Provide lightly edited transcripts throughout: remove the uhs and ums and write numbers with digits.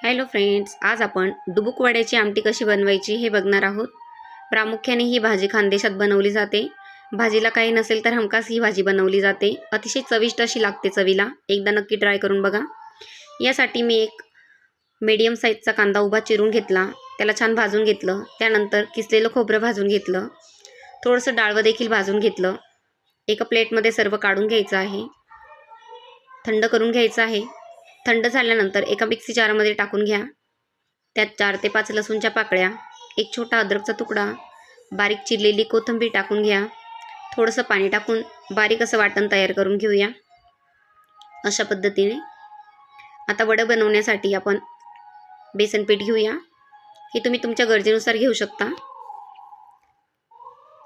Hello friends, आज आपण डुबुक वड्याची आमटी कशी बनवायची हे बघणार आहोत। प्रामुख्याने ही भाजी खानदेशात बनवली जाते। भाजीला काही नसेल तर हमखास ही भाजी बनवली जाते। अतिशय चविष्ट अशी लागते चवीला। एकदा नक्की ट्राय करून बघा। यासाठी मी एक मीडियम साईजचा कांदा उभा चिरून घेतला, त्याला छान भाजून घेतलं। त्यानंतर किसलेलं खोबरं भाजून घेतलं, थोडंसं डाळवं देखील भाजून घेतलं। एका प्लेटमध्ये सर्व काढून घ्यायचं आहे, थंड करून घ्यायचं आहे। थंड झाल्यानंतर एका मिक्सी जारमध्ये टाकून घ्या। त्यात 4 ते 5 लसूणच्या पाकळ्या, एक छोटा अद्रकचा तुकडा, बारीक चिरलेली कोथिंबीर टाकून घ्या। थोडंसं पाणी टाकून बारीक असं वाटण तयार करून घेऊया। अशा पद्धतीने आता वडे बनवण्यासाठी आपण बेसन पीठ घेऊया। हे तुम्ही तुमच्या गरजेनुसार घेऊ शकता।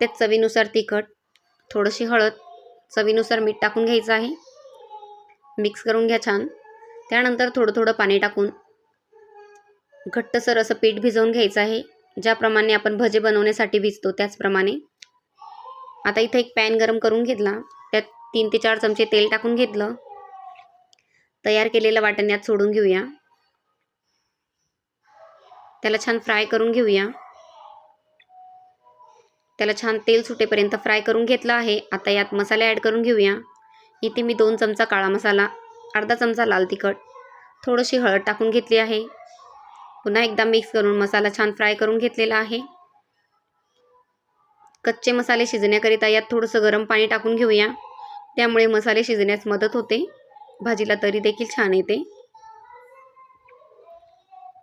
त्यात चवीनुसार तिखट, थोडीशी हळद, चवीनुसार मीठ टाकून घ्यायचं आहे। मिक्स करून घ्या छान। त्यानंतर थोडं थोडं पाणी टाकून घट्टसर असं पीठ भिजवून घ्यायचं आहे, ज्याप्रमाणे आपण भजे बनवण्यासाठी भिजतो त्याचप्रमाणे। आता इथे एक पॅन गरम करून घेतला, त्यात 3 ते 4 चमचे तेल टाकून घेतलं। तयार केलेलं वाटण यात सोडून घेऊया, त्याला छान फ्राय करून घेऊया। त्याला छान तेल सुटेपर्यंत फ्राय करून घेतलं आहे। आता यात मसाले ॲड करून घेऊया। इथे मी 2 चमचा काळा मसाला, अर्धा चमचा लाल तिखट, थोडीशी हळद टाकून घेतली आहे। पुन्हा एकदा मिक्स करून मसाला छान फ्राय करून घेतलेला आहे। कच्चे मसाले शिजण्याकरिता यात थोडंसं गरम पाणी टाकून घेऊया, त्यामुळे मसाले शिजण्यास मदत होते, भाजीला तरी देखील छान येते।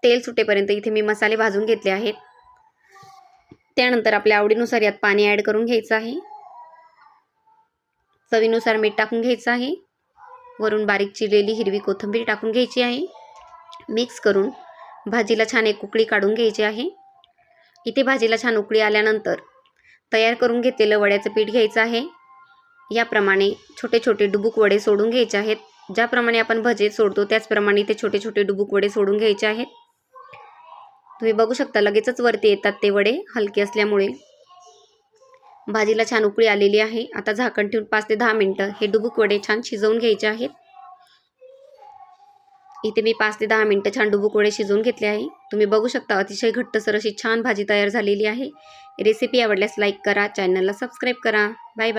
तेल सुटेपर्यंत इथे मी मसाले भाजून घेतले आहेत। त्यानंतर आपल्या आवडीनुसार यात पाणी ॲड करून घ्यायचं आहे। चवीनुसार मीठ टाकून घ्यायचं आहे। वरून बारीक चिरलेली हिरवी कोथिंबीर टाकून घ्यायची आहे। मिक्स करून भाजीला छान एक उकळी काढून घ्यायची आहे। इथे भाजीला छान उकळी आल्यानंतर तयार करून घेतलेलं वड्याचं पीठ घ्यायचं आहे। याप्रमाणे छोटे छोटे डुबुक वडे सोडून घ्यायचे आहेत। ज्याप्रमाणे आपण भजे सोडतो त्याचप्रमाणे इथे छोटे छोटे डुबुक वडे सोडून घ्यायचे आहेत। तुम्ही बघू शकता लगेचच वरती येतात ते वडे, हलके असल्यामुळे। भाजीला छान उकळी आलेली आहे। आता झाकण ठेवून 5 ते 10 मिनिटं हे डुबुक वडे छान शिजवून घ्यायचे आहेत। इथे मी 5 ते 10 मिनिटं छान डुबुक वडे शिजवून घेतले आहे। तुम्ही बघू शकता अतिशय घट्टसर अशी छान भाजी तयार झालेली आहे। रेसिपी आवडल्यास लाईक करा, चॅनलला सबस्क्राईब करा। Bye bye.